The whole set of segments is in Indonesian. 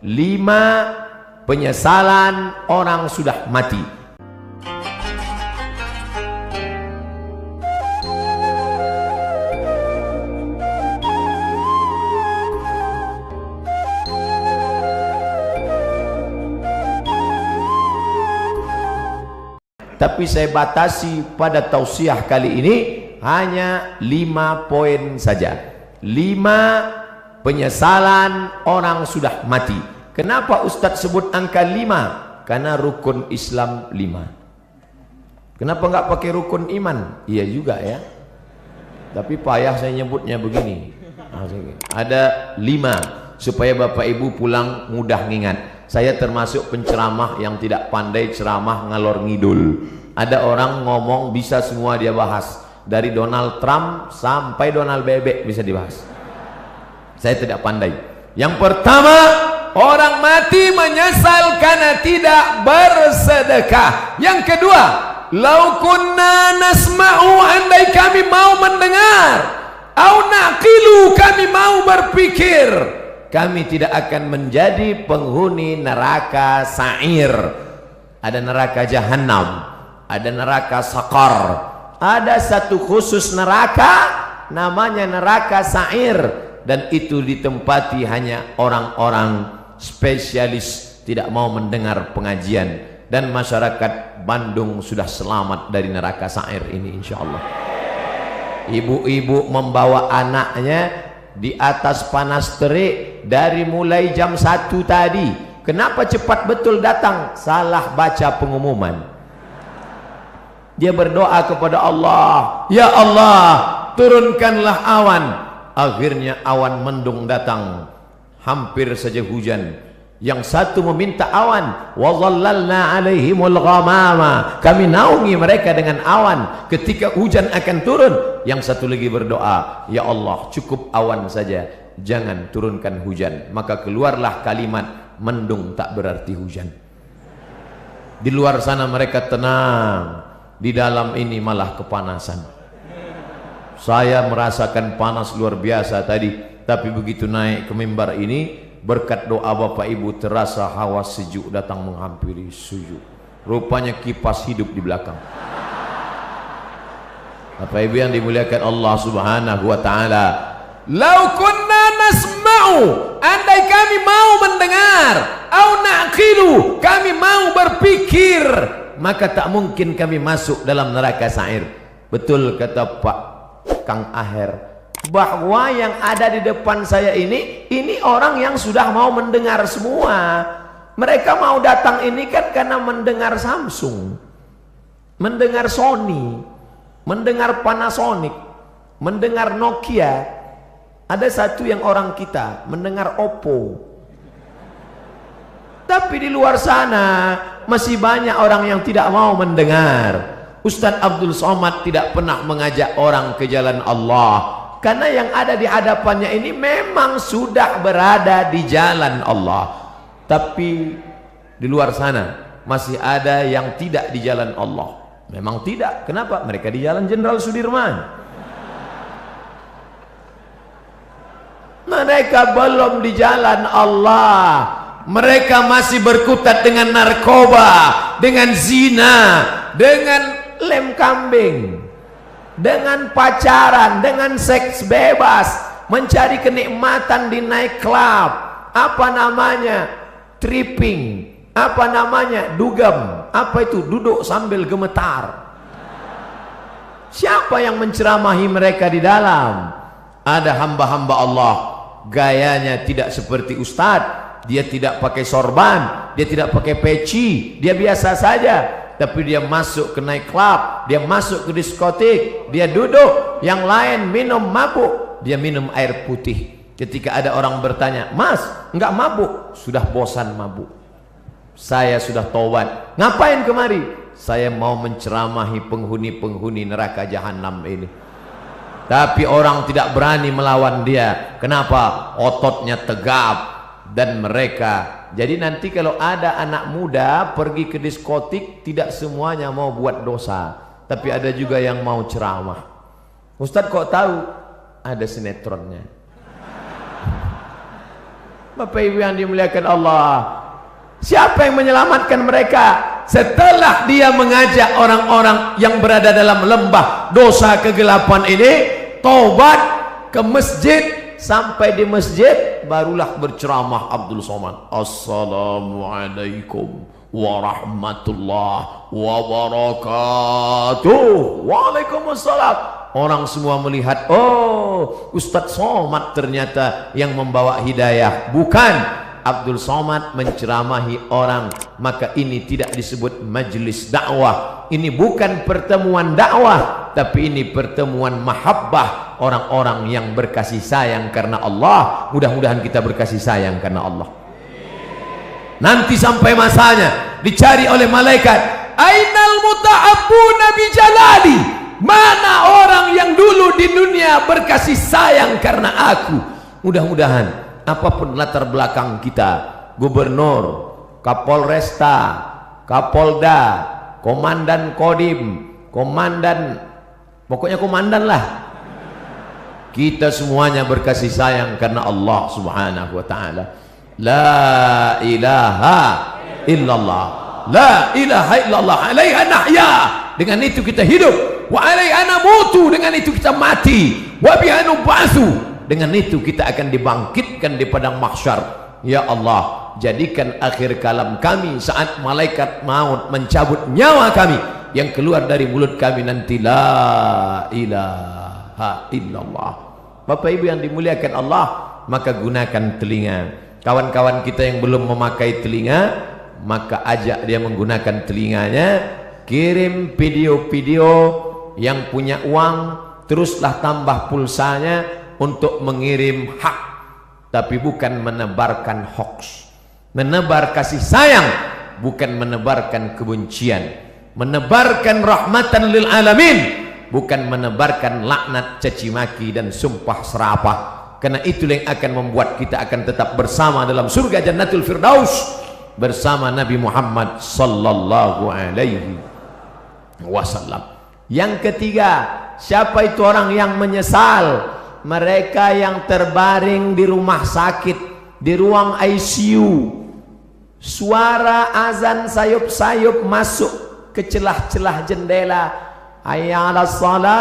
5 penyesalan orang sudah mati. Tapi saya batasi pada tausiah kali ini hanya 5 poin saja. 5 penyesalan orang sudah mati. Kenapa Ustadz sebut angka 5? Karena rukun Islam 5. Kenapa nggak pakai rukun iman? Iya juga ya. Tapi payah saya nyebutnya begini. Ada 5 supaya Bapak Ibu pulang mudah ngingat. Saya termasuk penceramah yang tidak pandai ceramah ngalor ngidul. Ada orang ngomong bisa semua dia bahas. Dari Donald Trump sampai Donald Bebek bisa dibahas. Saya tidak pandai. Yang pertama, orang mati menyesal karena tidak bersedekah. Yang kedua, lau kunna nasma'u, andai kami mau mendengar, au naqilu, kami mau berpikir, kami tidak akan menjadi penghuni neraka sa'ir. Ada neraka jahanam, ada neraka sakar, ada satu khusus neraka namanya neraka sa'ir, dan itu ditempati hanya orang-orang spesialis tidak mau mendengar pengajian. Dan masyarakat Bandung sudah selamat dari neraka sa'ir ini insyaallah. Ibu-ibu membawa anaknya di atas panas terik dari mulai jam 1 tadi. Kenapa cepat betul datang? Salah baca pengumuman. Dia berdoa kepada Allah, ya Allah, turunkanlah awan. Akhirnya awan mendung datang, hampir saja hujan. Yang satu meminta awan, wa dhallalna alaihimul ghamama, kami naungi mereka dengan awan ketika hujan akan turun. Yang satu lagi berdoa, ya Allah, cukup awan saja, jangan turunkan hujan. Maka keluarlah kalimat, mendung tak berarti hujan. Di luar sana mereka tenang, di dalam ini malah kepanasan. Saya merasakan panas luar biasa tadi, tapi begitu naik ke mimbar ini, berkat doa Bapak Ibu terasa hawa sejuk datang menghampiri sujud. Rupanya kipas hidup di belakang. Bapak Ibu yang dimuliakan Allah Subhanahu wa taala, lau kunna nasma'u, andai kami mau mendengar, au naqilu, kami mau berpikir, maka tak mungkin kami masuk dalam neraka sa'ir. Betul kata Pak Kang Aher, bahwa yang ada di depan saya ini orang yang sudah mau mendengar semua. Mereka mau datang ini kan karena mendengar Samsung, mendengar Sony, mendengar Panasonic, mendengar Nokia. Ada satu yang orang kita mendengar Oppo. Tapi di luar sana masih banyak orang yang tidak mau mendengar. Ustadz Abdul Somad tidak pernah mengajak orang ke jalan Allah, karena yang ada di hadapannya ini memang sudah berada di jalan Allah. Tapi di luar sana masih ada yang tidak di jalan Allah. Memang tidak. Kenapa? Mereka di jalan Jenderal Sudirman. Mereka belum di jalan Allah. Mereka masih berkutat dengan narkoba, dengan zina, dengan lem kambing, dengan pacaran, dengan seks bebas, mencari kenikmatan di night club, apa namanya, tripping, apa namanya, dugem, apa itu, duduk sambil gemetar. Siapa yang menceramahi mereka di dalam? Ada hamba-hamba Allah, gayanya tidak seperti ustadz, dia tidak pakai sorban, dia tidak pakai peci, dia biasa saja. Tapi dia masuk ke night club, dia masuk ke diskotik, dia duduk, yang lain minum mabuk, dia minum air putih. Ketika ada orang bertanya, Mas, enggak mabuk? Sudah bosan mabuk. Saya sudah taubat. Ngapain kemari? Saya mau menceramahi penghuni-penghuni neraka jahanam ini. Tapi orang tidak berani melawan dia. Kenapa? Ototnya tegap. Dan mereka, jadi nanti kalau ada anak muda pergi ke diskotik, tidak semuanya mau buat dosa, tapi ada juga yang mau ceramah. Ustadz kok tahu? Ada sinetronnya. Bapak Ibu yang dimuliakan Allah, siapa yang menyelamatkan mereka? Setelah dia mengajak orang-orang yang berada dalam lembah dosa kegelapan ini taubat ke masjid, sampai di masjid barulah berceramah Abdul Somad, Assalamualaikum warahmatullahi wabarakatuh. Waalaikumsalam. Orang semua melihat, oh, Ustadz Somad ternyata yang membawa hidayah. Bukan, Abdul Somad menceramahi orang. Maka ini tidak disebut majelis dakwah. Ini bukan pertemuan dakwah, tapi ini pertemuan mahabbah, orang-orang yang berkasih sayang karena Allah. Mudah-mudahan kita berkasih sayang karena Allah. Nanti sampai masanya dicari oleh malaikat, ainal muta'abbuna bijalali, mana orang yang dulu di dunia berkasih sayang karena aku. Mudah-mudahan apapun latar belakang kita, gubernur, kapolresta, kapolda, komandan kodim, komandan, pokoknya komandan lah, kita semuanya berkasih sayang karena Allah subhanahu wa ta'ala. La ilaha illallah, la ilaha illallah, alaiha nahya, dengan itu kita hidup, wa alaiha namutu, dengan itu kita mati, wa biha nub'atsu, dengan itu kita akan dibangkitkan di padang mahsyar. Ya Allah, jadikan akhir kalam kami saat malaikat maut mencabut nyawa kami, yang keluar dari mulut kami nanti la ilaha illallah. Bapak Ibu yang dimuliakan Allah, maka gunakan telinga. Kawan-kawan kita yang belum memakai telinga, maka ajak dia menggunakan telinganya. Kirim video-video, yang punya uang teruslah tambah pulsanya untuk mengirim hak, tapi bukan menebarkan hoax. Menebar kasih sayang, bukan menebarkan kebencian. Menebarkan rahmatan lil alamin, bukan menebarkan laknat, caci maki dan sumpah serapah. Karena itulah yang akan membuat kita akan tetap bersama dalam surga Jannatul Firdaus bersama Nabi Muhammad sallallahu alaihi wasallam. Yang ketiga, siapa itu orang yang menyesal? Mereka yang terbaring di rumah sakit, di ruang ICU, suara azan sayup-sayup masuk ke celah-celah jendela, hayya 'alas shalah,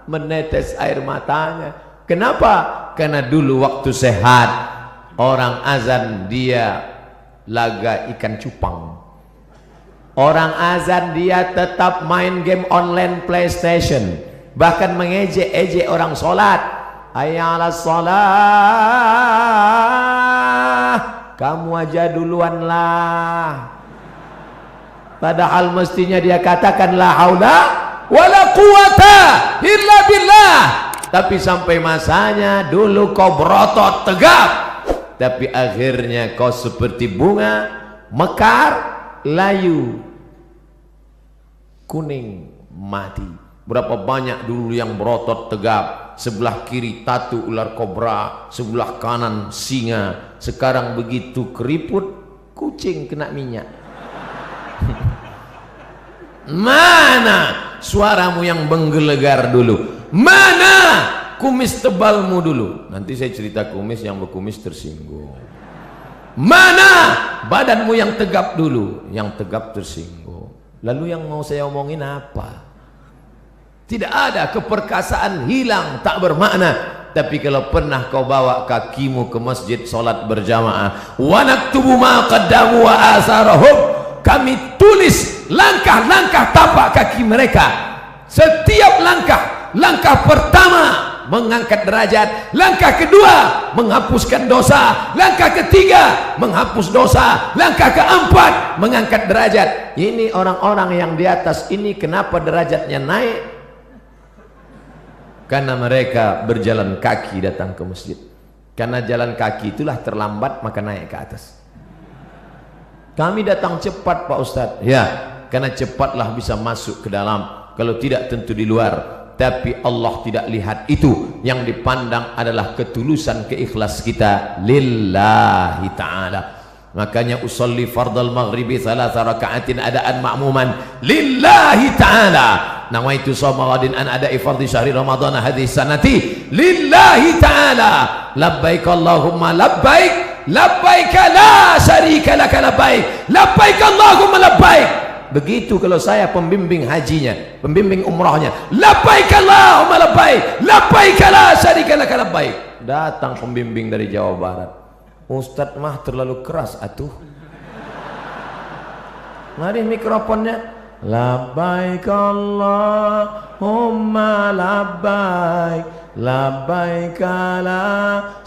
menetes air matanya. Kenapa? Karena dulu waktu sehat orang azan dia laga ikan cupang, orang azan dia tetap main game online PlayStation, bahkan mengejek-ejek orang sholat, hayya 'alas shalah, kamu aja duluan lah. Padahal mestinya dia katakan la haula wala quwata illa billah. Tapi sampai masanya dulu kau berotot tegap, tapi akhirnya kau seperti bunga mekar, layu, kuning, mati. Berapa banyak dulu yang berotot tegap, sebelah kiri tatu ular kobra, sebelah kanan singa. Sekarang begitu keriput, kucing kena minyak. Mana suaramu yang menggelegar dulu? Mana kumis tebalmu dulu? Nanti saya cerita kumis, yang berkumis tersinggung. Mana badanmu yang tegap dulu? Yang tegap tersinggung. Lalu yang mau saya omongin apa? Tidak ada, keperkasaan hilang, tak bermakna. Tapi kalau pernah kau bawa kakimu ke masjid solat berjamaah, wa naktubu ma qaddamu wa asarahum, kami tulis langkah-langkah tapak kaki mereka. Setiap langkah, langkah pertama mengangkat derajat, langkah kedua menghapuskan dosa, langkah ketiga menghapus dosa, langkah keempat mengangkat derajat. Ini orang-orang yang di atas ini kenapa derajatnya naik? Karena mereka berjalan kaki datang ke masjid. Karena jalan kaki itulah terlambat, maka naik ke atas. Kami datang cepat Pak Ustadz, ya, karena cepatlah bisa masuk ke dalam. Kalau tidak tentu di luar. Tapi Allah tidak lihat itu. Yang dipandang adalah ketulusan, keikhlas kita lillahi ta'ala. Makanya usolli fardal maghribi thalatha raka'atin adaan ma'muman lillahi ta'ala. nawaitu shawma ghadin an ada'i fardhi syahri ramadhan hadhihi sanati lillahi ta'ala labbaik Allahumma labbaik labbaik la syarika laka labbaik labbaik Allahumma labbaik. Begitu kalau saya pembimbing hajinya, pembimbing umrahnya, labbaik Allahumma labbaik labbaik la syarika laka labbaik. Datang pembimbing dari Jawa Barat, Ustadz mah terlalu keras atuh. Mari mikrofonnya. Labbaik Allahumma labbaik labbaik la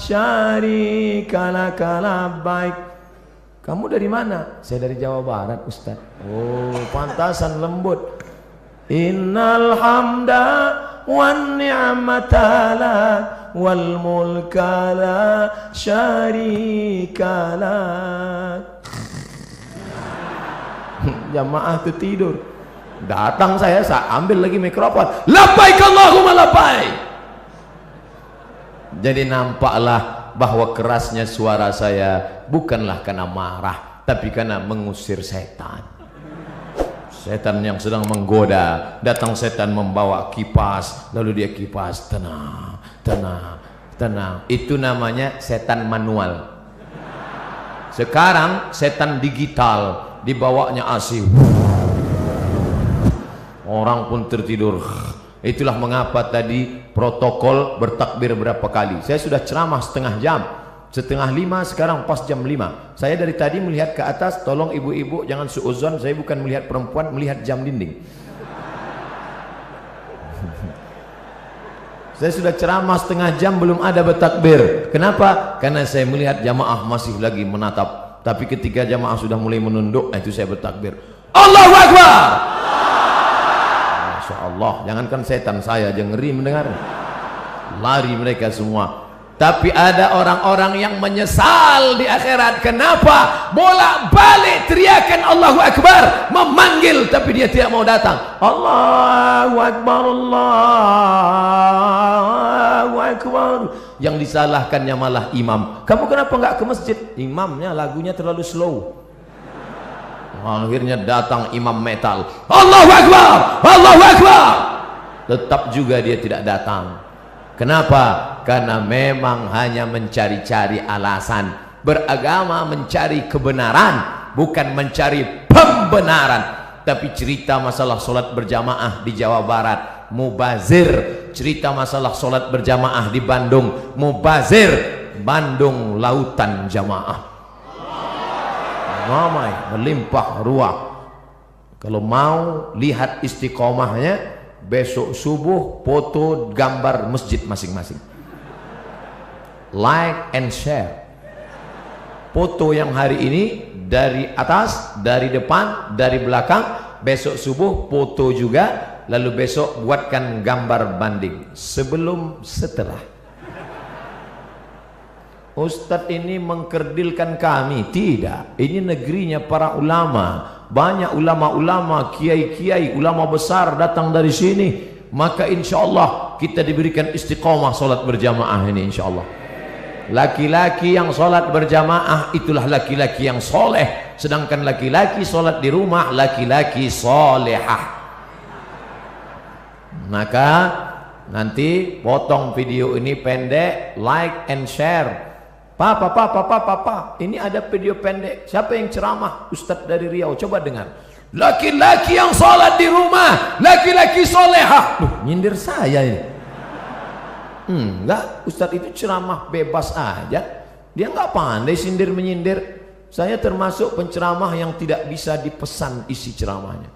syarika laka labbaik. Kamu dari mana? Saya dari Jawa Barat, Ustaz. Oh, pantasan lembut. Innal hamda wan ni'mata lak wal mulka la syarika lak. Jamaah itu tidur. Datang saya ambil lagi mikrofon. Labbaik Allahumma labbaik. Jadi nampaklah bahwa kerasnya suara saya bukanlah karena marah, tapi karena mengusir setan. Setan yang sedang menggoda. Datang setan membawa kipas, lalu dia kipas, tenang, tenang, tenang. Itu namanya setan manual. Sekarang setan digital, dibawanya AC, orang pun tertidur. Itulah mengapa tadi protokol bertakbir berapa kali. Saya sudah ceramah setengah jam, setengah 5, sekarang pas jam 5. Saya dari tadi melihat ke atas. Tolong ibu-ibu jangan suuzon, saya bukan melihat perempuan, melihat jam dinding. Saya sudah ceramah setengah jam belum ada bertakbir. Kenapa? Karena saya melihat jamaah masih lagi menatap. Tapi ketika jamaah sudah mulai menunduk, itu saya bertakbir. Allahu Akbar. Masya Allah, jangankan setan, saya aja ngeri mendengar. Lari mereka semua. Tapi ada orang-orang yang menyesal di akhirat. Kenapa? Bolak-balik teriakan Allahu Akbar, memanggil, tapi dia tidak mau datang. Allahu Akbar, Allahu Akbar. Yang disalahkannya malah imam. Kamu kenapa nggak ke masjid? Imamnya lagunya terlalu slow. Akhirnya datang imam metal. Allahu Akbar, Allahu Akbar. Tetap juga dia tidak datang. Kenapa? Karena memang hanya mencari-cari alasan. Beragama mencari kebenaran, bukan mencari pembenaran. Tapi cerita masalah sholat berjamaah di Jawa Barat, mubazir. Cerita masalah sholat berjamaah di Bandung, mubazir. Bandung lautan jamaah, ramai, melimpah ruah. Kalau mau lihat istiqomahnya, besok subuh foto gambar masjid masing-masing, like and share. Foto yang hari ini dari atas, dari depan, dari belakang. Besok subuh foto juga. Lalu besok buatkan gambar banding sebelum setelah. Ustadz ini mengkerdilkan kami. Tidak, ini negerinya para ulama. Banyak ulama-ulama, kiai-kiai, ulama besar datang dari sini. Maka insya Allah kita diberikan istiqomah solat berjamaah ini, insya Allah. Laki-laki yang solat berjamaah itulah laki-laki yang soleh. Sedangkan laki-laki solat di rumah, laki-laki solehah. Maka nanti potong video ini pendek, like and share. Papa, ini ada video pendek. Siapa yang ceramah? Ustadz dari Riau, coba dengar. Laki-laki yang sholat di rumah, laki-laki solehah. Nyindir saya ini. Enggak, Ustadz itu ceramah bebas aja. Dia enggak pandai sindir menyindir. Saya termasuk penceramah yang tidak bisa dipesan isi ceramahnya.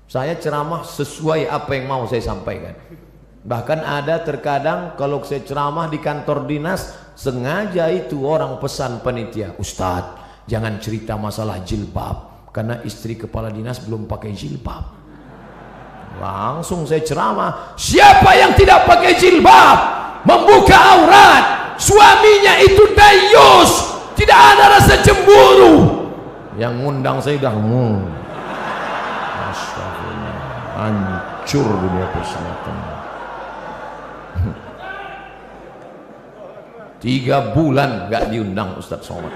Saya ceramah sesuai apa yang mau saya sampaikan. Bahkan ada terkadang kalau saya ceramah di kantor dinas, sengaja itu orang pesan panitia, Ustadz jangan cerita masalah jilbab karena istri kepala dinas belum pakai jilbab. Langsung saya ceramah, siapa yang tidak pakai jilbab, membuka aurat, suaminya itu dayus, tidak ada rasa cemburu. Yang ngundang saya udah hancur dunia persilatan. 3 bulan gak diundang Ustadz Somad.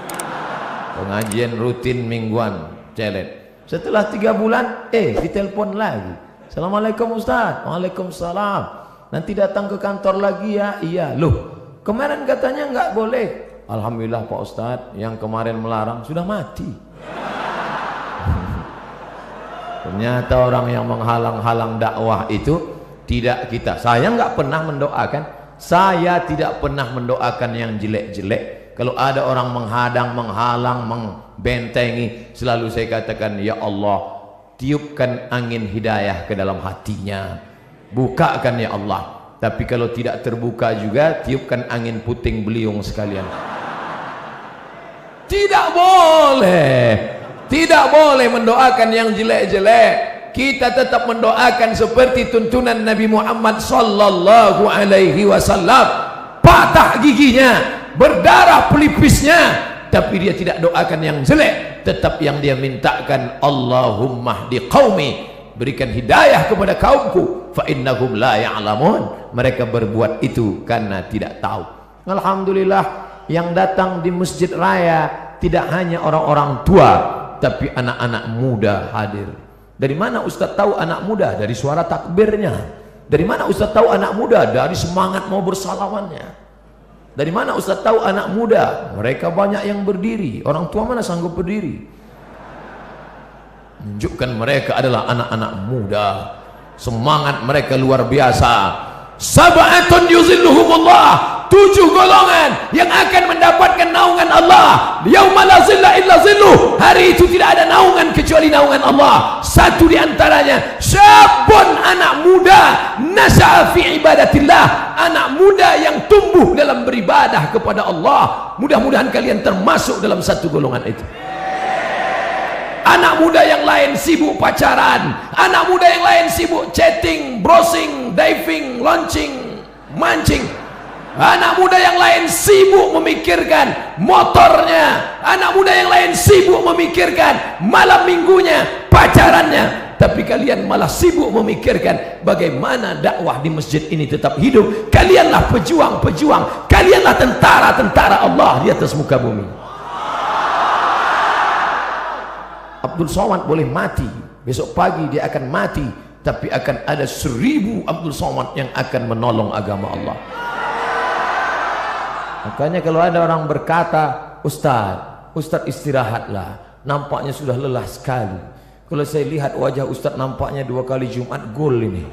Pengajian rutin mingguan celet. Setelah 3 bulan ditelepon lagi. Assalamualaikum Ustaz. Waalaikumsalam. Nanti datang ke kantor lagi ya. Iya. Loh, kemarin katanya nggak boleh. Alhamdulillah Pak Ustadz, yang kemarin melarang sudah mati. Ternyata orang yang menghalang-halang dakwah itu tidak kita. Saya nggak pernah mendoakan. Saya tidak pernah mendoakan yang jelek-jelek. Kalau ada orang menghadang, menghalang, membentengi, selalu saya katakan, ya Allah, tiupkan angin hidayah ke dalam hatinya. Bukakan ya Allah. Tapi kalau tidak terbuka juga, tiupkan angin puting beliung sekalian. Tidak boleh mendoakan yang jelek-jelek. Kita tetap mendoakan seperti tuntunan Nabi Muhammad sallallahu alaihi wasallam. Patah giginya, berdarah pelipisnya, tapi dia tidak doakan yang jelek. Tetap yang dia mintakan, Allahumma hdi qaumi, berikan hidayah kepada kaumku, fa innahum la ya'lamun. Mereka berbuat itu karena tidak tahu. Alhamdulillah, yang datang di masjid raya tidak hanya orang-orang tua, tapi anak-anak muda hadir. Dari mana Ustaz tahu anak muda? Dari suara takbirnya. Dari mana Ustaz tahu anak muda? Dari semangat mau bersalamannya. Dari mana Ustaz tahu anak muda? Mereka banyak yang berdiri. Orang tua mana sanggup berdiri? Menunjukkan mereka adalah anak-anak muda. Semangat mereka luar biasa. Sab'atun yuzilluhumullah, 7 golongan yang akan mendapatkan naungan Allah. Yauma la zilla illa zilluh, hari itu tidak ada naungan kecuali naungan Allah. Satu di antaranya, syabun, anak muda, nasya'a fi ibadatillah, anak muda yang tumbuh dalam beribadah kepada Allah. Mudah-mudahan kalian termasuk dalam satu golongan itu. Anak muda yang lain sibuk pacaran, anak muda yang lain sibuk chatting, browsing, diving, launching, mancing. Anak muda yang lain sibuk memikirkan motornya, anak muda yang lain sibuk memikirkan malam minggunya, pacarannya. Tapi kalian malah sibuk memikirkan bagaimana dakwah di masjid ini tetap hidup. Kalianlah pejuang-pejuang, kalianlah tentara-tentara Allah di atas muka bumi. Abdul Somad boleh mati, besok pagi dia akan mati, tapi akan ada 1000 Abdul Somad yang akan menolong agama Allah. Makanya kalau ada orang berkata, Ustaz istirahatlah, nampaknya sudah lelah sekali. Kalau saya lihat wajah Ustaz nampaknya 2 kali Jumat gol ini.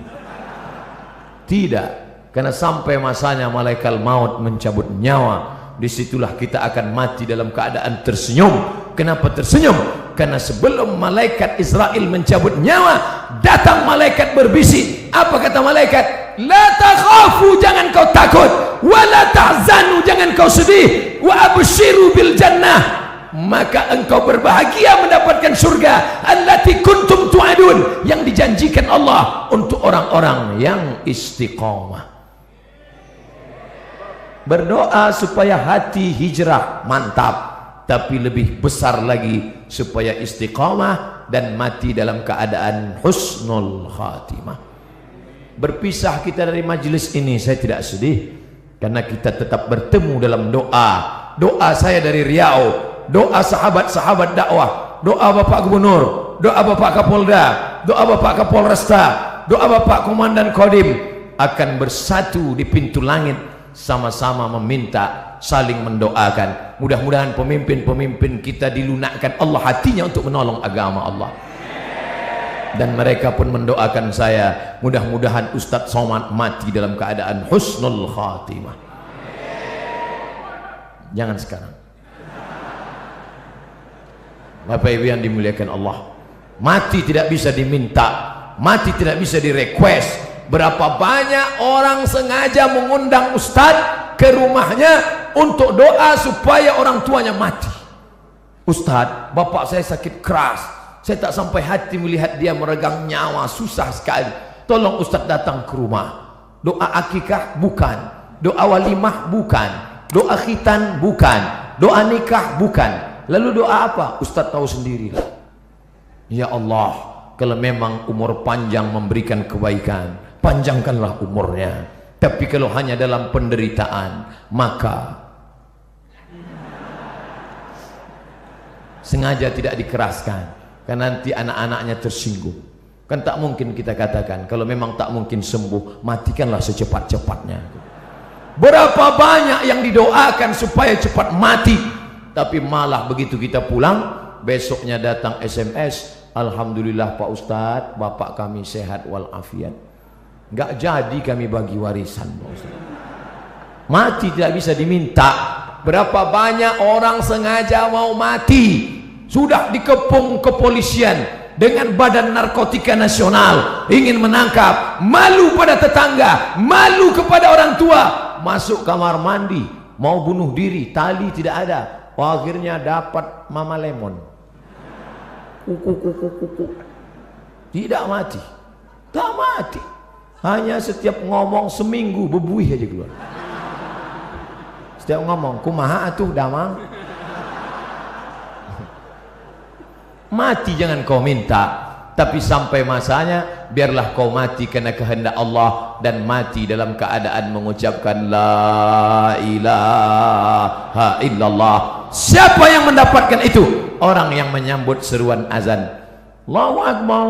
Tidak, karena sampai masanya malaikat maut mencabut nyawa, disitulah kita akan mati dalam keadaan tersenyum. Kenapa tersenyum? Karena sebelum malaikat Israel mencabut nyawa, datang malaikat berbisik. Apa kata malaikat? La takhafu, jangan kau takut, wa la tahzanu, jangan kau sedih, wa abshiru bil jannah, maka engkau berbahagia mendapatkan surga allati kuntum tu'adun, yang dijanjikan Allah untuk orang-orang yang istiqamah. Berdoa supaya hati hijrah mantap, tapi lebih besar lagi supaya istiqamah dan mati dalam keadaan husnul khatimah. Berpisah kita dari majelis ini saya tidak sedih, karena kita tetap bertemu dalam doa. Doa saya dari Riau, doa sahabat-sahabat dakwah, doa Bapak Gubernur, doa Bapak Kapolda, doa Bapak Kapolresta, doa Bapak Komandan Kodim akan bersatu di pintu langit, sama-sama meminta, saling mendoakan. Mudah-mudahan pemimpin-pemimpin kita dilunakkan Allah hatinya untuk menolong agama Allah. Dan mereka pun mendoakan saya, mudah-mudahan Ustadz Somad mati dalam keadaan husnul khatimah. Jangan sekarang. Bapak Ibu yang dimuliakan Allah, mati tidak bisa diminta, mati tidak bisa direquest. Berapa banyak orang sengaja mengundang Ustadz ke rumahnya untuk doa supaya orang tuanya mati. Ustadz, bapak saya sakit keras, saya tak sampai hati melihat dia meregang nyawa, susah sekali. Tolong Ustadz datang ke rumah. Doa akikah bukan, doa walimah bukan, doa khitan bukan, doa nikah bukan. Lalu doa apa? Ustadz tahu sendirilah. Ya Allah, kalau memang umur panjang memberikan kebaikan, panjangkanlah umurnya. Tapi kalau hanya dalam penderitaan, maka sengaja tidak dikeraskan, karena nanti anak-anaknya tersinggung. Kan tak mungkin kita katakan, kalau memang tak mungkin sembuh, matikanlah secepat-cepatnya. Berapa banyak yang didoakan supaya cepat mati, tapi malah begitu kita pulang, besoknya datang SMS, alhamdulillah Pak Ustadz, bapak kami sehat walafiat. Nggak jadi kami bagi warisan, Pak Ustadz. Mati tidak bisa diminta. Berapa banyak orang sengaja mau mati, sudah dikepung kepolisian dengan Badan Narkotika Nasional, ingin menangkap, malu pada tetangga, malu kepada orang tua, masuk kamar mandi, mau bunuh diri, tali tidak ada, akhirnya dapat Mama Lemon, tidak mati, tak mati, hanya setiap ngomong seminggu bebuih aja keluar, setiap ngomong kumaha atuh damang. Mati jangan kau minta, tapi sampai masanya biarlah kau mati karena kehendak Allah, dan mati dalam keadaan mengucapkan la ilaha illallah. Siapa yang mendapatkan itu? Orang yang menyambut seruan azan. Allahu akbar,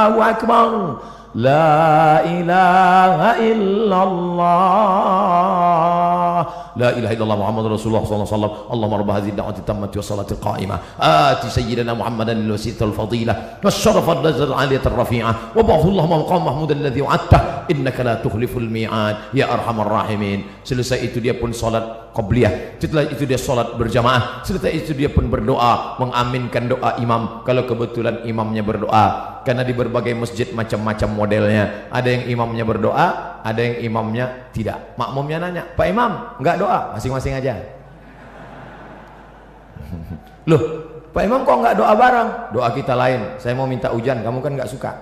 Allahu akbar, la ilaha illallah, la ilaha illallah Muhammad Rasulullah sallallahu alaihi wasallam. Allahumma rabb hadhihi ad-da'wati tammati was-salati al-qa'imah ati sayyidina Muhammadan al-wasilatal fadilah was-syarafal ladzal 'aliyatar rafi'ah wa ba'athu Allahumma maqam mahmud alladhi wa'adta innaka la tukhliful mi'ad ya arhamar rahimin. Selesai itu dia pun salat qabliyah, setelah itu dia salat berjamaah, setelah itu dia pun berdoa mengaminkan doa imam kalau kebetulan imamnya berdoa. Karena di berbagai masjid macam-macam modelnya, ada yang imamnya berdoa, ada yang imamnya tidak. Makmumnya nanya, Pak Imam enggak doa? Masing-masing aja. Loh, Pak Imam kok enggak doa bareng? Doa kita lain, saya mau minta hujan, kamu kan enggak suka.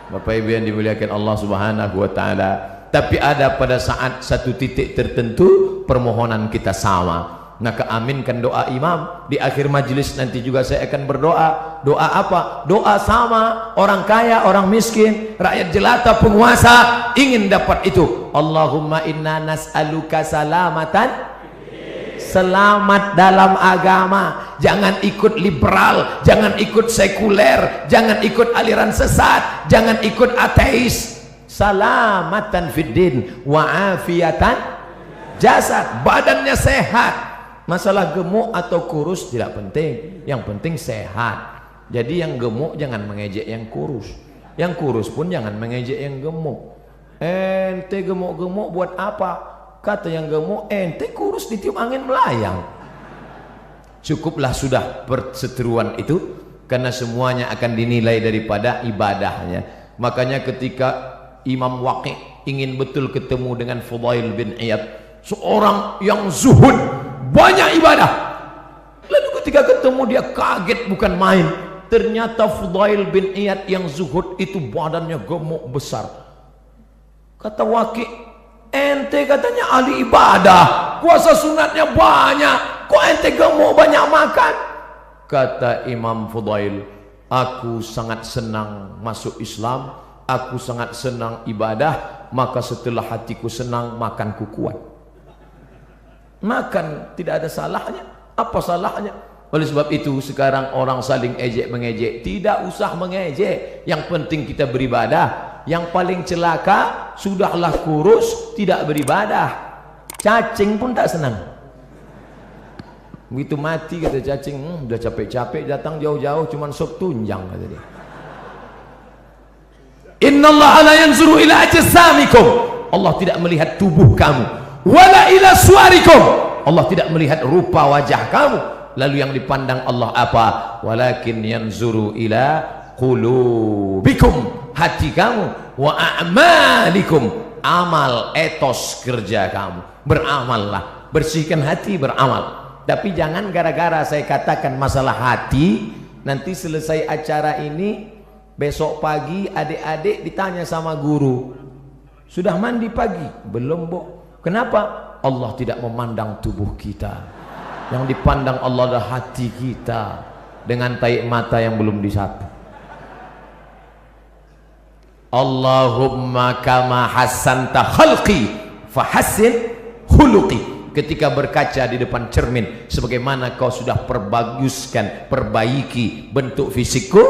Bapak Ibu yang dimuliakan Allah Subhanahu wa taala, tapi ada pada saat satu titik tertentu permohonan kita sama. Nah, keaminkan doa imam di akhir majelis nanti juga saya akan berdoa. Doa apa? Doa sama, orang kaya, orang miskin, rakyat jelata, penguasa ingin dapat itu. Allahumma inna nas'aluka salamatan, selamat dalam agama. Jangan ikut liberal, jangan ikut sekuler, jangan ikut aliran sesat, jangan ikut ateis. Salamatan fiddin wa afiatan jasad, badannya sehat. Masalah gemuk atau kurus tidak penting, yang penting sehat. Jadi yang gemuk jangan mengejek yang kurus, yang kurus pun jangan mengejek yang gemuk. Ente gemuk-gemuk buat apa? Kata yang gemuk, ente kurus ditiup angin melayang. Cukuplah sudah perseteruan itu, karena semuanya akan dinilai daripada ibadahnya. Makanya ketika Imam Waqi ingin betul ketemu dengan Fudail bin Iyad, seorang yang zuhud, banyak ibadah, lalu ketika ketemu dia kaget bukan main. Ternyata Fudail bin Iyad yang zuhud itu badannya gemuk besar. Kata Waqi, ente katanya ahli ibadah, puasa sunatnya banyak, kok ente gemuk banyak makan? Kata Imam Fudail, aku sangat senang masuk Islam, aku sangat senang ibadah, maka setelah hatiku senang, makanku kuat. Makan tidak ada salahnya, apa salahnya? Oleh sebab itu sekarang orang saling ejek mengejek, tidak usah mengejek, yang penting kita beribadah. Yang paling celaka, sudahlah kurus tidak beribadah, cacing pun tak senang. Begitu mati kata cacing, udah capek-capek datang jauh-jauh cuman sop tunjang kata dia. Innallaha la yanzuru ila ajsamikum, Allah tidak melihat tubuh kamu, wala ila suwarikum, Allah tidak melihat rupa wajah kamu. Lalu yang dipandang Allah apa? Walakin yanzuru ila qulubikum, hati kamu, wa a'malikum, amal, etos kerja kamu. Beramallah, bersihkan hati, beramal. Tapi jangan gara-gara saya katakan masalah hati, nanti selesai acara ini besok pagi adik-adik ditanya sama guru, sudah mandi pagi? Belum, Bu. Kenapa? Allah tidak memandang tubuh kita, yang dipandang Allah adalah hati kita dengan taik mata yang belum disapu. Allahumma kama hassanta khalqi fahassin khuluqi. ketika berkaca di depan cermin, sebagaimana kau sudah perbaiki bentuk fisikku,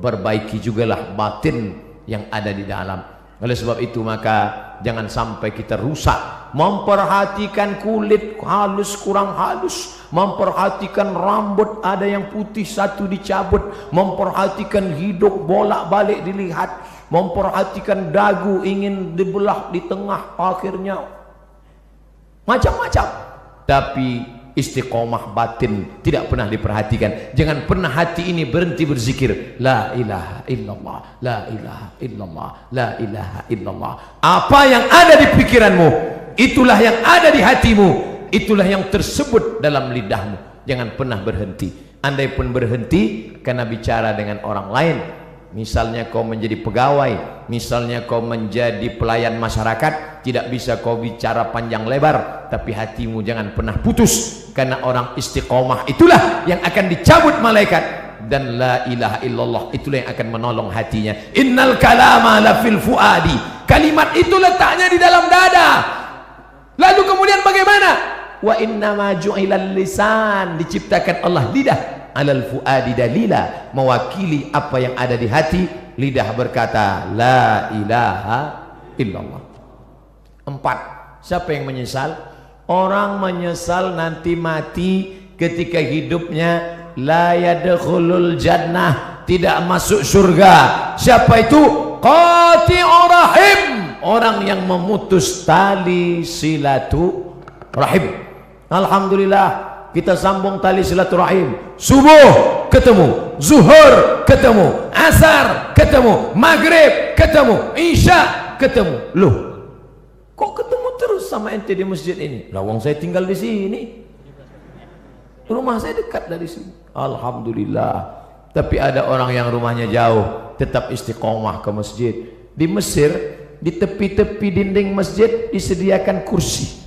perbaiki jugalah batin yang ada di dalam. Oleh sebab itu maka jangan sampai kita rusak memperhatikan kulit halus kurang halus, memperhatikan rambut ada yang putih satu dicabut, memperhatikan hidung bolak-balik dilihat, memperhatikan dagu ingin dibelah di tengah, akhirnya macam-macam. Tapi istiqomah batin tidak pernah diperhatikan. Jangan pernah hati ini berhenti berzikir la ilaha illallah, la ilaha illallah, la ilaha illallah. Apa yang ada di pikiranmu, itulah yang ada di hatimu, itulah yang tersebut dalam lidahmu. Jangan pernah berhenti. Andai pun berhenti karena bicara dengan orang lain, misalnya kau menjadi pegawai, misalnya kau menjadi pelayan masyarakat, tidak bisa kau bicara panjang lebar, tapi hatimu jangan pernah putus, karena orang istiqomah itulah yang akan dicabut malaikat, dan la ilaha illallah itulah yang akan menolong hatinya. Innal kalama la fil fuadi, kalimat itu letaknya di dalam dada. Lalu kemudian bagaimana? Wa innama ju'ilal lisan, diciptakan Allah lidah, alal fuadi dalila, mewakili apa yang ada di hati. Lidah berkata la ilaha illallah. 4. Siapa yang menyesal? Orang menyesal nanti mati ketika hidupnya la yadkhulul jannah, tidak masuk surga. Siapa itu? Qati'ur rahim, orang yang memutus tali silaturahim. Alhamdulillah kita sambung tali silaturahim. Subuh ketemu, zuhur ketemu, asar ketemu, maghrib ketemu, isya ketemu. Loh, kok ketemu terus sama ente di masjid ini? Lah wong saya tinggal di sini, rumah saya dekat dari sini. Alhamdulillah. Tapi ada orang yang rumahnya jauh, tetap istiqomah ke masjid. Di Mesir, di tepi-tepi dinding masjid disediakan kursi.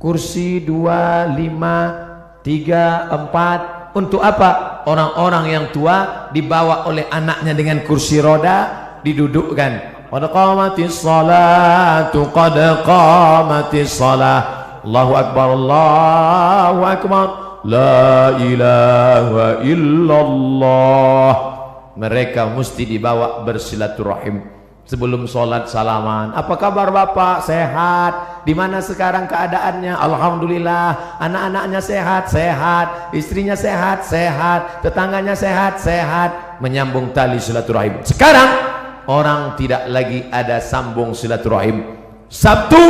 Kursi 2, 5, 3, 4. Untuk apa? Orang-orang yang tua dibawa oleh anaknya dengan kursi roda, didudukkan. Qad qamatis salatu, qad qamatis salah. Allahu akbar, Allahu akbar, la ilaha illallah. Mereka mesti dibawa bersilaturahim. Sebelum sholat salaman, apa kabar bapak? Sehat. Di mana sekarang keadaannya? Alhamdulillah. Anak-anaknya sehat, sehat. Istrinya sehat, sehat. Tetangganya sehat, sehat. Menyambung tali silaturahim. Sekarang orang tidak lagi ada sambung silaturahim. Sabtu,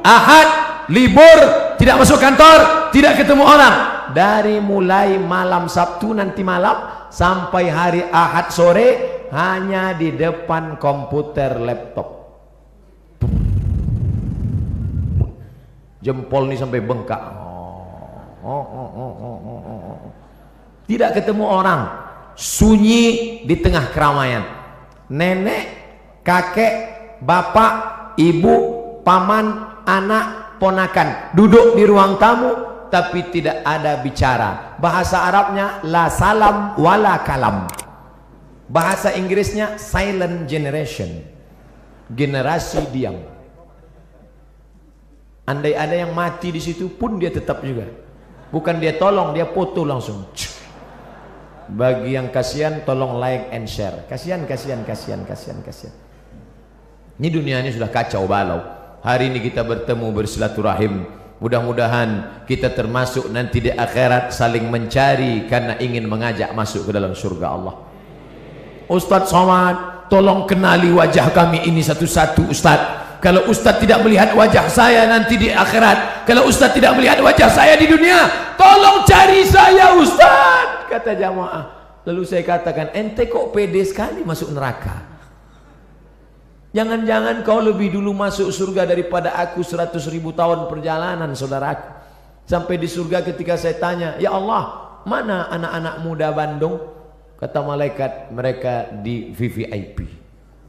Ahad, libur, tidak masuk kantor, tidak ketemu orang. Dari mulai malam Sabtu nanti malam sampai hari Ahad sore, hanya di depan komputer laptop. Jempol ini sampai bengkak. Tidak ketemu orang, sunyi di tengah keramaian. Nenek, kakek, bapak, ibu, paman, anak, ponakan duduk di ruang tamu, tapi tidak ada bicara. Bahasa Arabnya la salam wala kalam. Bahasa Inggrisnya silent generation, generasi diam. Andai ada yang mati di situ pun dia tetap juga, bukan dia tolong, dia foto langsung. Bagi yang kasihan tolong like and share. Kasihan. Ini dunia ini sudah kacau balau. Hari ini kita bertemu bersilaturahim. Mudah-mudahan kita termasuk nanti di akhirat saling mencari karena ingin mengajak masuk ke dalam surga Allah. Ustadz Somad, tolong kenali wajah kami ini satu-satu Ustadz. Kalau Ustadz tidak melihat wajah saya nanti di akhirat, kalau Ustadz tidak melihat wajah saya di dunia, tolong cari saya Ustadz, kata jamaah. Lalu saya katakan, ente kok pede sekali masuk neraka? Jangan-jangan kau lebih dulu masuk surga daripada aku 100.000 tahun perjalanan, saudaraku. Sampai di surga ketika saya tanya, ya Allah, mana anak-anak muda Bandung? Kata malaikat, mereka di VVIP,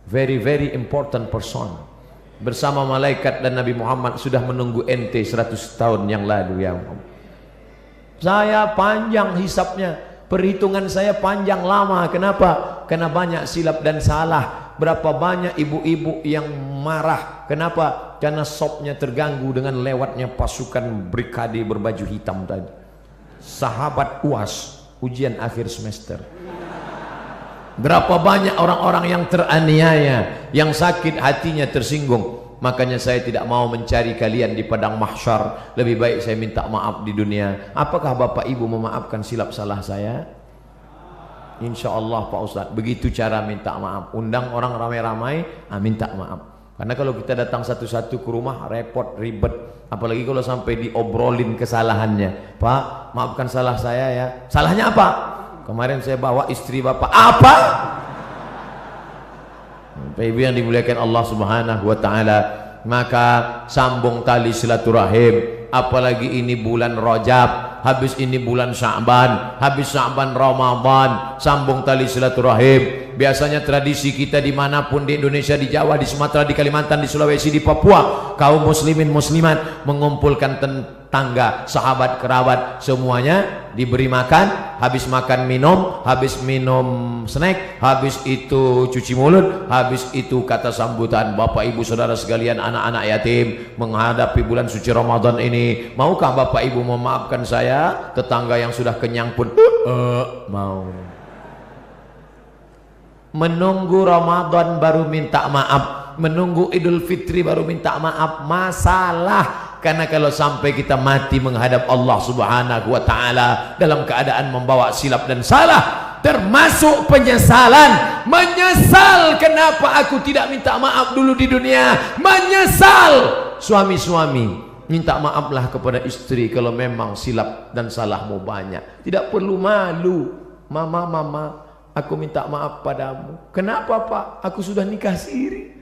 very very important person. Bersama malaikat dan Nabi Muhammad sudah menunggu ente 100 tahun yang lalu ya Muhammad. Saya panjang hisapnya, perhitungan saya panjang lama. Kenapa? Karena banyak silap dan salah. Berapa banyak ibu-ibu yang marah. Kenapa? Karena sopnya terganggu dengan lewatnya pasukan brigade berbaju hitam tadi. Sahabat UAS, ujian akhir semester. Berapa banyak orang-orang yang teraniaya, yang sakit hatinya tersinggung. Makanya saya tidak mau mencari kalian di padang mahsyar. Lebih baik saya minta maaf di dunia. Apakah Bapak Ibu memaafkan silap salah saya? Insya Allah Pak Ustadz. Begitu cara minta maaf. Undang orang ramai-ramai, minta maaf. Karena kalau kita datang satu-satu ke rumah, repot, ribet. Apalagi kalau sampai diobrolin kesalahannya. Pak, maafkan salah saya ya. Salahnya apa? Kemarin saya bawa istri Bapak. Apa? Ibu yang dimuliakan Allah Subhanahu wa taala, maka sambung tali silaturahim. Apalagi ini bulan Rajab, habis ini bulan Sya'ban, habis Sya'ban Ramadan, sambung tali silaturahim. Biasanya tradisi kita dimanapun di Indonesia, di Jawa, di Sumatera, di Kalimantan, di Sulawesi, di Papua, kaum muslimin muslimat mengumpulkan tangga, sahabat, kerabat, semuanya diberi makan. Habis makan minum, habis minum snack, habis itu cuci mulut, habis itu kata sambutan. Bapak ibu saudara sekalian, anak-anak yatim menghadapi bulan suci Ramadan ini, maukah Bapak ibu memaafkan saya? Tetangga yang sudah kenyang pun mau. Menunggu Ramadan baru minta maaf, menunggu Idul Fitri baru minta maaf, masalah. Karena kalau sampai kita mati menghadap Allah Subhanahu wa taala dalam keadaan membawa silap dan salah, termasuk penyesalan. Menyesal kenapa aku tidak minta maaf dulu di dunia. Menyesal. Suami-suami, minta maaflah kepada istri kalau memang silap dan salahmu banyak. Tidak perlu malu. Mama, aku minta maaf padamu. Kenapa Pak? Aku sudah nikah siri.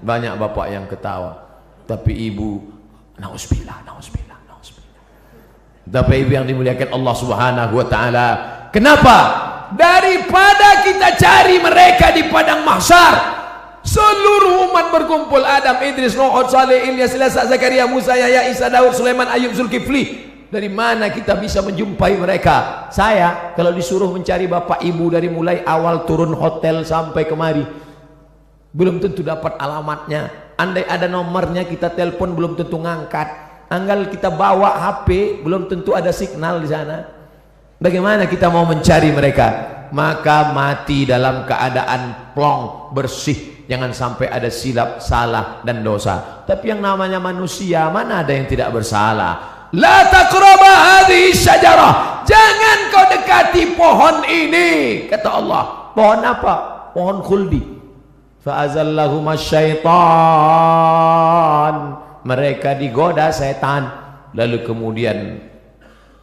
Banyak bapak yang ketawa, tapi ibu, nauzubillah. Tapi ibu yang dimuliakan Allah Subhanahu wa taala, kenapa? Daripada kita cari mereka di padang mahsyar, seluruh umat berkumpul, Adam, Idris, Nuh, Saleh, Ilyas, Ilasa, Zakaria, Musa, Yahya, Isa, Daud, Sulaiman, Ayub, Zulkifli. Dari mana kita bisa menjumpai mereka? Saya kalau disuruh mencari bapak ibu dari mulai awal turun hotel sampai kemari, belum tentu dapat alamatnya. Andai ada nomornya kita telepon, belum tentu ngangkat. Anggal kita bawa HP, belum tentu ada signal di sana. Bagaimana kita mau mencari mereka? Maka mati dalam keadaan plong, bersih. Jangan sampai ada silap, salah dan dosa. Tapi yang namanya manusia, mana ada yang tidak bersalah? La taqraba hadhihi syajarah. Jangan kau dekati pohon ini, kata Allah. Pohon apa? Pohon khuldi. Fa'azallahuma syaitan, mereka digoda setan. Lalu kemudian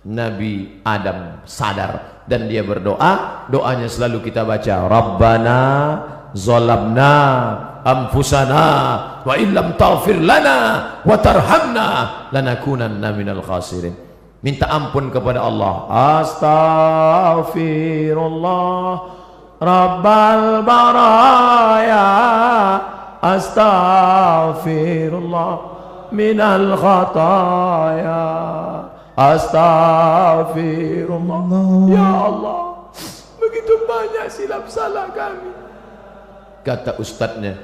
Nabi Adam sadar dan dia berdoa. Doanya selalu kita baca, Rabbana zalamna anfusana wa illam taghfir lana wa tarhamna lanakunanna minal khasirin. Minta ampun kepada Allah. Astaghfirullah Rabbal baraya, astaghfirullah minal khataya, astaghfirullah. Ya Allah, begitu banyak silap salah kami. Kata ustadznya,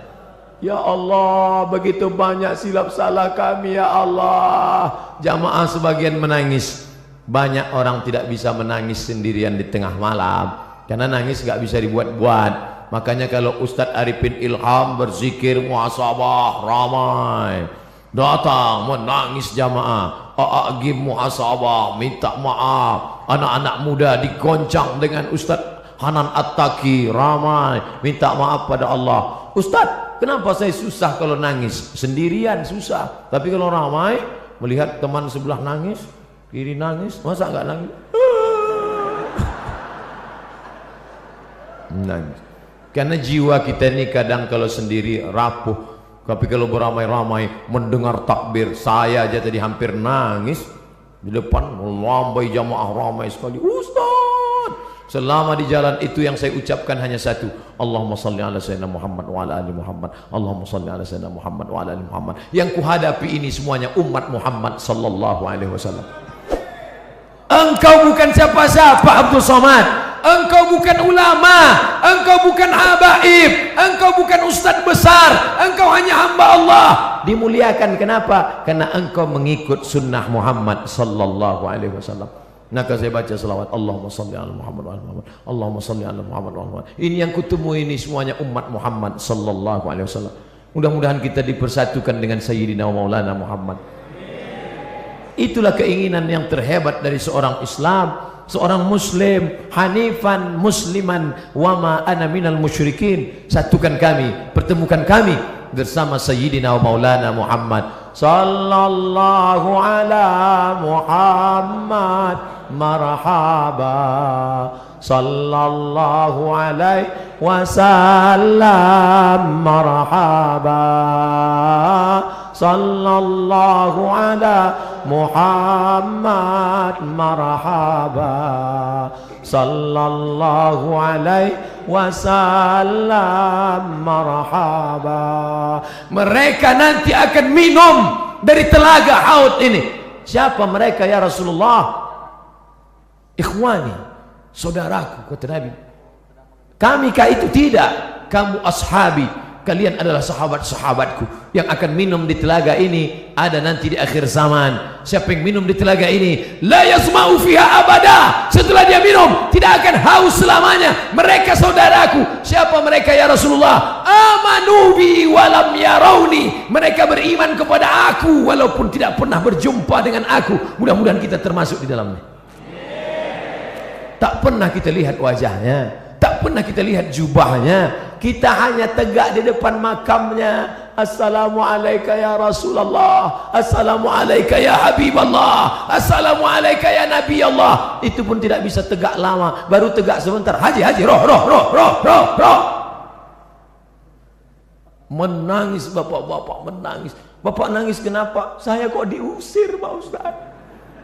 ya Allah, begitu banyak silap salah kami ya Allah. Jamaah sebagian menangis. Banyak orang tidak bisa menangis sendirian di tengah malam, karena nangis gak bisa dibuat-buat. Makanya kalau Ustadz Arifin Ilham berzikir muhasabah, ramai datang menangis jamaah. A'agim muhasabah, minta maaf. Anak-anak muda digoncang dengan Ustadz Hanan At-Taki, ramai minta maaf pada Allah. Ustadz, kenapa saya susah kalau nangis? Sendirian susah, tapi kalau ramai, melihat teman sebelah nangis, kiri nangis, masa gak nangis? Nangis. Karena jiwa kita ini kadang kalau sendiri rapuh, tapi kalau beramai-ramai mendengar takbir, saya aja tadi hampir nangis di depan melambai jamaah ramai sekali. Ustaz, selama di jalan itu yang saya ucapkan hanya satu, Allahumma salli ala sayyidina Muhammad wa ala ali Muhammad, Allahumma salli ala sayyidina Muhammad wa ala ali Muhammad. Yang kuhadapi ini semuanya umat Muhammad sallallahu alaihi wasallam. Engkau bukan siapa-siapa Abdul Somad. engkau bukan ulama, engkau bukan habaib, engkau bukan ustadz besar, engkau hanya hamba Allah. Dimuliakan kenapa? Karena engkau mengikut sunnah Muhammad sallallahu alaihi wasallam. Maka saya baca selawat, Allahumma salli ala Muhammad wa ala Muhammad, Allahumma salli ala Muhammad wa ala Muhammad. Ini yang kutemu ini semuanya umat Muhammad sallallahu alaihi wasallam. Mudah-mudahan kita dipersatukan dengan Sayyidina Maulana Muhammad. Itulah keinginan yang terhebat dari seorang Islam, seorang Muslim, hanifan musliman wa ma ana minal musyrikin. Satukan kami, pertemukan kami bersama Sayyidina Maulana Muhammad sallallahu ala Muhammad marhaba sallallahu alaihi wasallam marhaba sallallahu ala Muhammad marhaba sallallahu alaihi wasallam marhaba. Mereka nanti akan minum dari telaga haud ini. Siapa mereka ya Rasulullah? Ikhwani, saudaraku, kata Nabi. Kami kah itu? Tidak. Kamu ashabi, kalian adalah sahabat-sahabatku yang akan minum di telaga ini. Ada nanti di akhir zaman, siapa yang minum di telaga ini, la yasma'u fiha abada, setelah dia minum tidak akan haus selamanya. Mereka saudaraku. Siapa mereka ya Rasulullah? Amanu bi walam yarawni, mereka beriman kepada aku walaupun tidak pernah berjumpa dengan aku. Mudah-mudahan kita termasuk di dalamnya. Tak pernah kita lihat wajahnya, tak pernah kita lihat jubahnya, kita hanya tegak di depan makamnya. Assalamualaikum ya Rasulullah, Assalamualaikum ya Habiballah, Assalamualaikum ya Nabi Allah. Itu pun tidak bisa tegak lama, baru tegak sebentar. Haji roh. Menangis bapak-bapak, menangis. Bapak nangis kenapa? Saya kok diusir Pak Ustaz.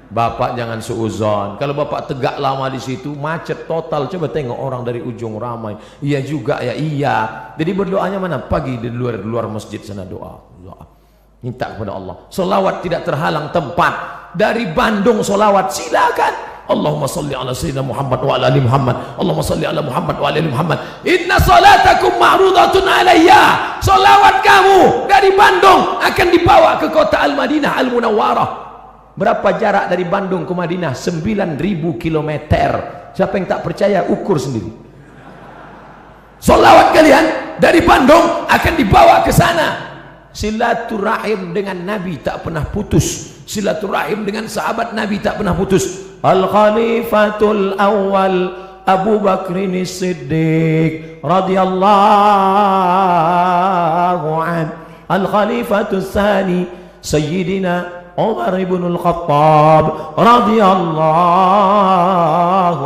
Bapak jangan suuzon. Kalau bapak tegak lama di situ macet total. Coba tengok orang dari ujung ramai. Iya juga ya, iya. Jadi berdoanya mana? Pagi di luar masjid sana doa. Minta kepada Allah. Solawat tidak terhalang tempat. Dari Bandung solawat silakan. Allahumma salli ala sayyidina Muhammad wa ala ali Muhammad. Allahumma salli ala Muhammad wa ala ali Muhammad. Inna salatakum ma'rudatun alayya. Solawat kamu dari Bandung akan dibawa ke kota Al-Madinah Al-Munawwarah. Berapa jarak dari Bandung ke Madinah? 9.000 km. Siapa yang tak percaya ukur sendiri. Solawat kalian dari Bandung akan dibawa ke sana. Silaturahim dengan Nabi tak pernah putus. Silaturahim dengan sahabat Nabi tak pernah putus. Al-Khalifatul Awwal Abu Bakrin Siddiq radhiyallahu an. Al-Khalifatul Tsani Sayyidina Umar ibn al-Khattab radhiyallahu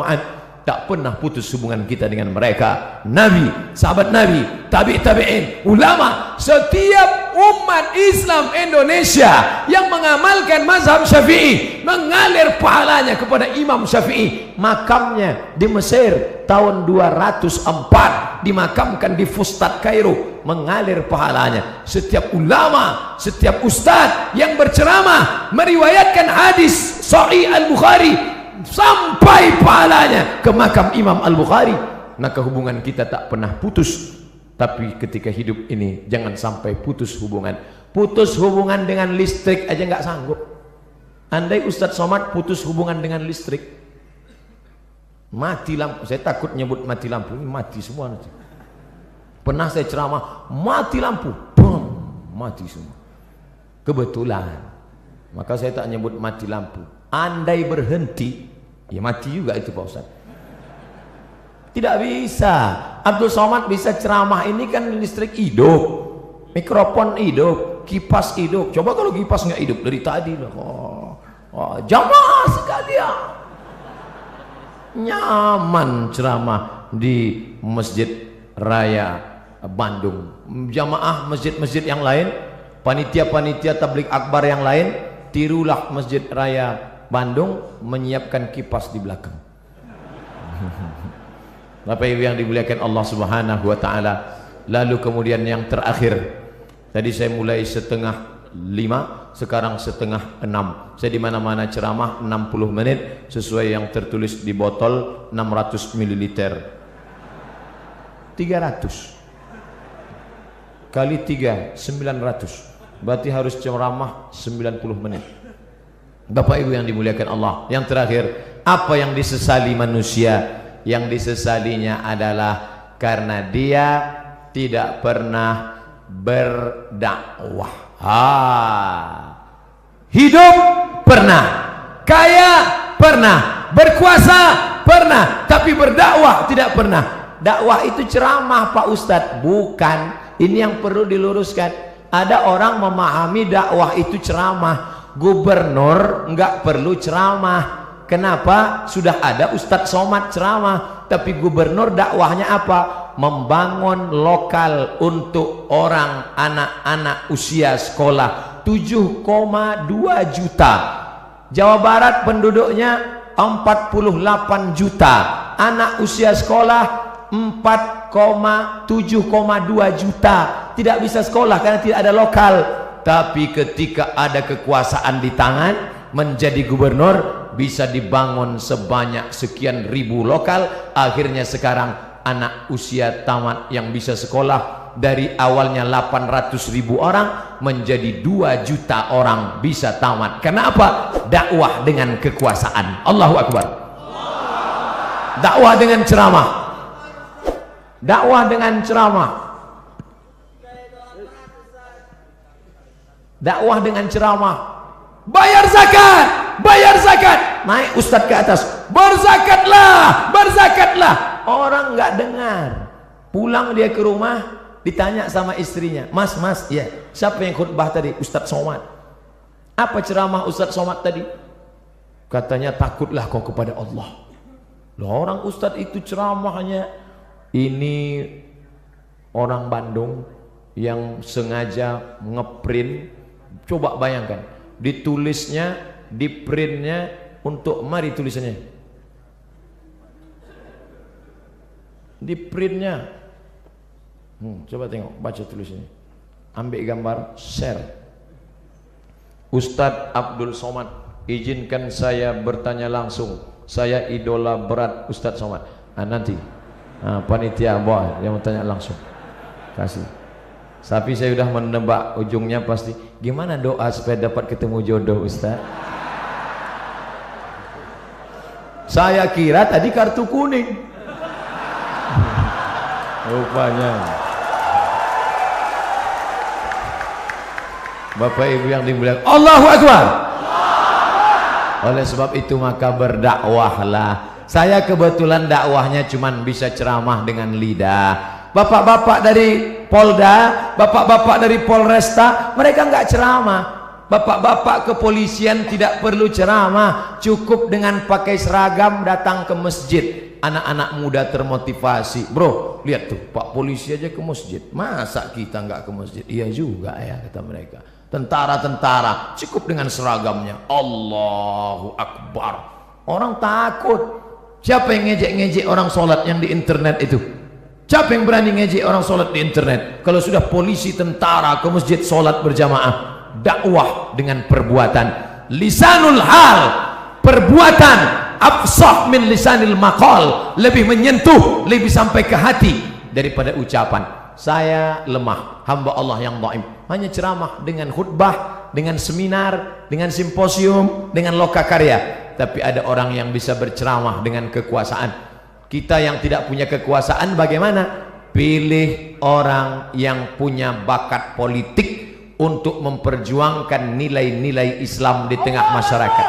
an. Tak pernah putus hubungan kita dengan mereka. Nabi, sahabat Nabi, tabi'in, ulama. Setiap umat Islam Indonesia yang mengamalkan mazhab Syafi'i mengalir pahalanya kepada Imam Syafi'i. Makamnya di Mesir tahun 204, dimakamkan di Fustat Kairo, mengalir pahalanya. Setiap ulama, setiap ustadz yang berceramah meriwayatkan hadis Sahih Al-Bukhari sampai pahalanya ke makam Imam Al-Bukhari. Maka hubungan kita tak pernah putus. Tapi ketika hidup ini jangan sampai putus hubungan. Putus hubungan dengan listrik aja nggak sanggup. Andai Ustadz Somad putus hubungan dengan listrik, mati lampu. Saya takut nyebut mati lampu, ini mati semua nanti. Pernah saya ceramah, mati lampu, boom, mati semua. Kebetulan. Maka saya tak nyebut mati lampu. Andai berhenti, ya mati juga itu Pak Ustaz. Tidak bisa. Abdul Somad bisa ceramah, ini kan listrik hidup, mikrofon hidup, kipas hidup. Coba kalau kipas nggak hidup dari tadi loh. Jamaah sekalian, nyaman ceramah di Masjid Raya Bandung. Jamaah masjid-masjid yang lain, panitia-panitia tabligh akbar yang lain, tirulah Masjid Raya Bandung menyiapkan kipas di belakang. Bapak Ibu yang dimuliakan Allah Subhanahu wa taala. Lalu kemudian yang terakhir, tadi saya mulai setengah 5, sekarang setengah 6. Saya di mana-mana ceramah 60 menit sesuai yang tertulis di botol 600 ml. 300 kali 3 900. Berarti harus ceramah 90 menit. Bapak Ibu yang dimuliakan Allah, yang terakhir, apa yang disesali manusia? Yang disesalinya adalah karena dia tidak pernah berdakwah. Hidup pernah, kaya pernah, berkuasa pernah, tapi berdakwah tidak pernah. Dakwah itu ceramah Pak Ustadz, bukan. Ini yang perlu diluruskan. Ada orang memahami dakwah itu ceramah. Gubernur nggak perlu ceramah. Kenapa? Sudah ada Ustadz Somad ceramah. Tapi gubernur dakwahnya apa? Membangun lokal untuk orang anak-anak usia sekolah 7,2 juta. Jawa Barat penduduknya 48 juta. Anak usia sekolah 7,2 juta. Tidak bisa sekolah karena tidak ada lokal. Tapi ketika ada kekuasaan di tangan, menjadi gubernur, bisa dibangun sebanyak sekian ribu lokal. Akhirnya sekarang anak usia tamat yang bisa sekolah dari awalnya 800.000 orang menjadi 2 juta orang bisa tamat. Kenapa? Dakwah dengan kekuasaan. Allahu Akbar. Dakwah dengan ceramah. Dakwah dengan ceramah. Dakwah dengan ceramah. Bayar zakat, bayar zakat. Naik ustadz ke atas, berzakatlah, berzakatlah. Orang nggak dengar. Pulang dia ke rumah, ditanya sama istrinya, mas, ya, siapa yang khutbah tadi? Ustadz Somad. Apa ceramah Ustadz Somad tadi? Katanya, takutlah kau kepada Allah. Loh, orang ustadz itu ceramahnya, ini orang Bandung yang sengaja ngeprint. Coba bayangkan, ditulisnya, di printnya untuk, mari tulisannya, di printnya, coba tengok, baca tulisannya, ambil gambar, share. Ustadz Abdul Somad, izinkan saya bertanya langsung, saya idola berat Ustadz Somad. Nanti panitia boy yang mau tanya langsung, kasih. Tapi saya sudah menebak ujungnya pasti. Gimana doa supaya dapat ketemu jodoh Ustaz? Saya kira tadi kartu kuning. Rupanya. Bapak Ibu yang dimuliakan, Allahu Akbar. Oleh sebab itu maka berdakwahlah. Saya kebetulan dakwahnya cuman bisa ceramah dengan lidah. Bapak-bapak dari Polda, bapak-bapak dari Polresta, mereka nggak ceramah. Bapak-bapak kepolisian tidak perlu ceramah, cukup dengan pakai seragam datang ke masjid. Anak-anak muda termotivasi. Bro, lihat tuh, Pak polisi aja ke masjid, masa kita nggak ke masjid? Iya juga ya, kata mereka. Tentara-tentara cukup dengan seragamnya. Allahu Akbar. Orang takut. Siapa yang ngejek-ngejek orang sholat yang di internet itu? Siapa yang berani ngejek orang sholat di internet? Kalau sudah polisi, tentara ke masjid sholat berjamaah. Dakwah dengan perbuatan. Lisanul hal, perbuatan afsah min lisanil maqal, lebih menyentuh, lebih sampai ke hati daripada ucapan. Saya lemah, hamba Allah yang dhaif, hanya ceramah dengan khutbah, dengan seminar, dengan simposium, dengan lokakarya. Tapi ada orang yang bisa berceramah dengan kekuasaan. Kita yang tidak punya kekuasaan bagaimana? Pilih orang yang punya bakat politik untuk memperjuangkan nilai-nilai Islam di tengah masyarakat.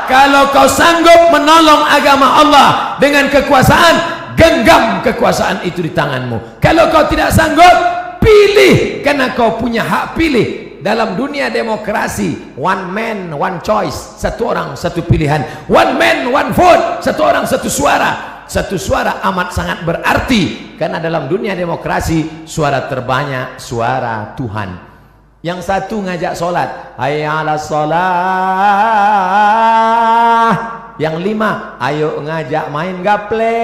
Kalau kau sanggup menolong agama Allah dengan kekuasaan, genggam kekuasaan itu di tanganmu. Kalau kau tidak sanggup, pilih, karena kau punya hak pilih. Dalam dunia demokrasi, one man one choice, satu orang satu pilihan. One man one vote, satu orang satu suara. Satu suara amat sangat berarti, karena dalam dunia demokrasi suara terbanyak suara Tuhan. Yang satu ngajak sholat, hayya 'alas sholah. Yang 5, ayo ngajak main gaple.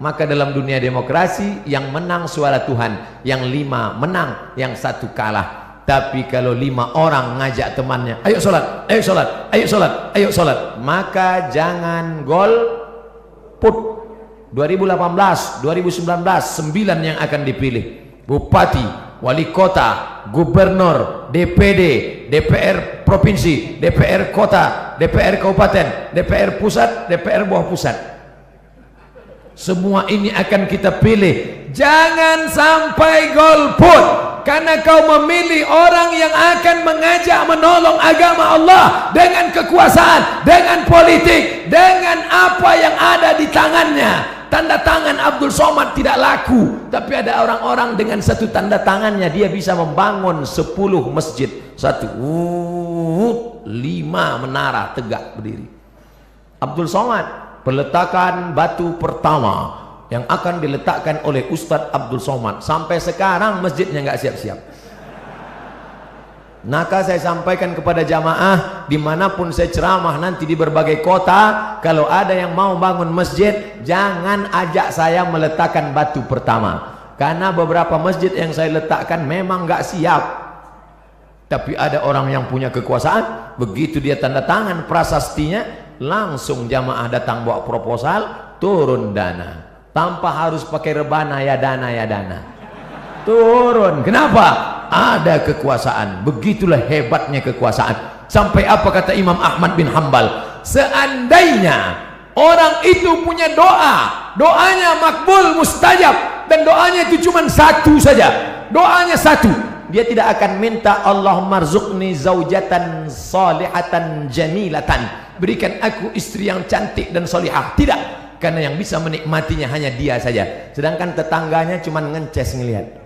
Maka dalam dunia demokrasi yang menang suara Tuhan, yang 5 menang, yang 1 kalah. Tapi kalau 5 orang ngajak temannya, ayo sholat, ayo sholat, ayo sholat, ayo sholat, maka jangan golput. 2018, 2019, 9 yang akan dipilih. Bupati, wali kota, gubernur, DPD, DPR provinsi, DPR kota, DPR kabupaten, DPR pusat, DPR bawah pusat. Semua ini akan kita pilih. Jangan sampai golput, karena kau memilih orang yang akan mengajak menolong agama Allah dengan kekuasaan, dengan politik, dengan apa yang ada di tangannya. Tanda tangan Abdul Somad tidak laku, tapi ada orang-orang dengan 1 tanda tangannya dia bisa membangun 10 masjid. 1, 5 menara tegak berdiri. Abdul Somad, peletakan batu pertama yang akan diletakkan oleh Ustadz Abdul Somad. Sampai sekarang masjidnya nggak siap-siap. Maka saya sampaikan kepada jamaah dimanapun saya ceramah nanti di berbagai kota, kalau ada yang mau bangun masjid, jangan ajak saya meletakkan batu pertama, karena beberapa masjid yang saya letakkan memang nggak siap. Tapi ada orang yang punya kekuasaan, begitu dia tanda tangan prasastinya, langsung jamaah datang bawa proposal, turun dana tanpa harus pakai rebana, ya dana, ya dana, turun. Kenapa? Ada kekuasaan. Begitulah hebatnya kekuasaan. Sampai apa kata Imam Ahmad bin Hanbal, seandainya orang itu punya doa, doanya makbul mustajab, dan doanya itu cuma 1 saja, doanya 1, dia tidak akan minta Allahumma rzuqni zaujatan salihatan jamilatan, berikan aku istri yang cantik dan salihah. Tidak, karena yang bisa menikmatinya hanya dia saja, sedangkan tetangganya cuma ngences ngelihat.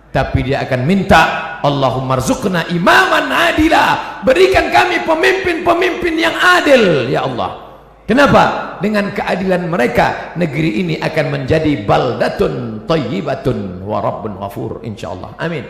Tapi dia akan minta Allahumma rzuqna imaman adila, berikan kami pemimpin-pemimpin yang adil ya Allah. Kenapa? Dengan keadilan mereka negeri ini akan menjadi baldatun thayyibatun wa rabbun ghafur insyaallah. Amin.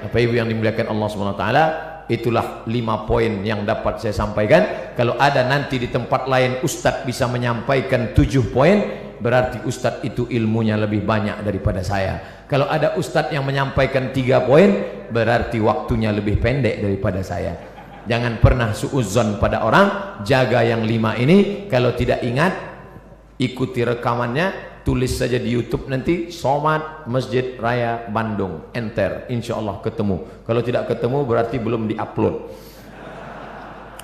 Bapak Ibu yang dimuliakan Allah Subhanahu wa taala, itulah 5 poin yang dapat saya sampaikan. Kalau ada nanti di tempat lain Ustadz bisa menyampaikan 7 poin, berarti Ustadz itu ilmunya lebih banyak daripada saya. Kalau ada Ustadz yang menyampaikan 3 poin, berarti waktunya lebih pendek daripada saya. Jangan pernah suudzon pada orang, jaga yang 5 ini. Kalau tidak ingat, ikuti rekamannya, tulis saja di YouTube nanti Somad Masjid Raya Bandung, enter, insya Allah ketemu. Kalau tidak ketemu berarti belum diupload.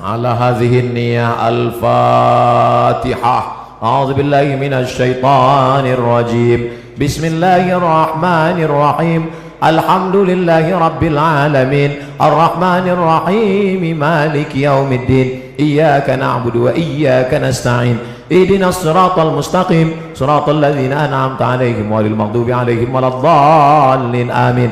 Ala hadhihi niyah al-Fatihah. A'udzu billahi minasy syaithanir rajim. Bismillahirrahmanirrahim. Alhamdulillahi rabbil alamin. Arrahmanir rahim. Maliki yaumiddin. Iyyaka na'budu wa iyyaka nasta'in. Ihdinas siratal mustaqim. Siratal ladzina an'amta 'alaihim ghairil maghdubi 'alaihim waladdallin. Amin.